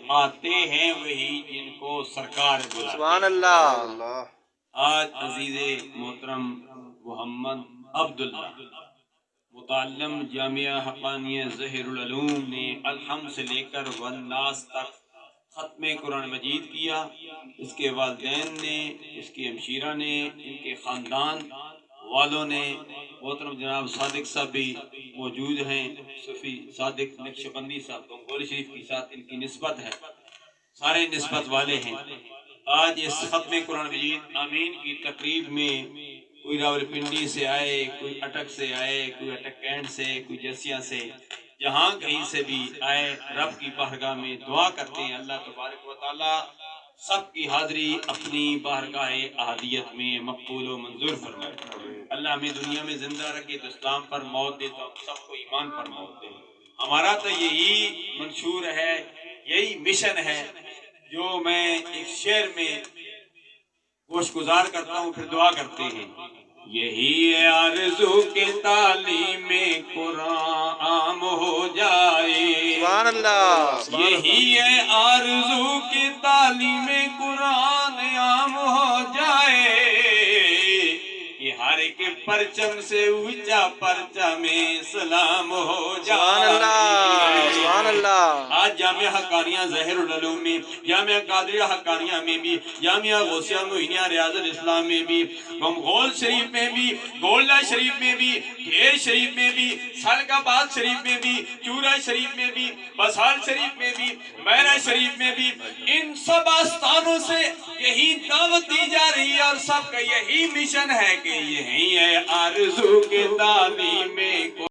آتے ہیں وہی جن کو سرکار بلاتے ہیں۔ سبحان اللہ۔ آج عزیز محترم محمد عبداللہ متعلم جامعہ حقانیہ ظہیر العلوم نے الحمد سے لے کر والناس تک ختم قرآن مجید کیا۔ اس کے والدین نے، اس کی ہمشیرہ نے، ان کے خاندان والوں نے، محترم جناب صادق صاحب بھی موجود ہیں، صوفی صادق نقشبندی صاحب گنگولی شریف کے ساتھ ان کی نسبت ہے، سارے نسبت والے ہیں۔ آج اس ختم قرآن مجید آمین کی تقریب میں کوئی راولپنڈی سے آئے، کوئی اٹک سے آئے، کوئی اٹک کینٹ سے، کوئی جسیہ سے، جہاں کہیں سے بھی آئے، رب کی بارگاہ میں دعا کرتے ہیں اللہ تبارک و تعالی سب کی حاضری اپنی بارگاہ احدیت میں مقبول و منظور فرمائے۔ اللہ ہمیں دنیا میں زندہ رکھے تو اسلام پر موت دے تو ہم سب کو ایمان پر موت دے۔ ہمارا تو یہی منشور ہے، یہی مشن ہے جو میں ایک شعر میں گوش گزار کرتا ہوں، پھر دعا کرتے ہیں۔ یہی ہے آرزو کہ تعلیم قرآن عام ہو جائے، سبحان اللہ۔ یہی ہے آرزو کہ تعلیم قرآن عام ہو جائے، کہ ہر ایک پرچم سے اونچا پرچم اسلام ہو جائے۔ سبحان اللہ، سبحان اللہ۔ آج جامعہ حقانیہ ظہیر العلوم میں، جامعہ قادریہ حقانیہ میں بھی، جامعہ غوثیہ معینیہ ریاض الاسلام میں بھی، گنگول شریف میں بھی، گولڈا شریف میں بھی، ڈھیر شریف میں بھی، سالک آباد شریف میں بھی، چورا شریف میں بھی، بسال شریف میں بھی، میرا شریف میں بھی، ان سب آستانوں سے یہی دعوت دی جا رہی ہے اور سب کا یہی مشن ہے کہ یہی ہے آرزو کے تعلیم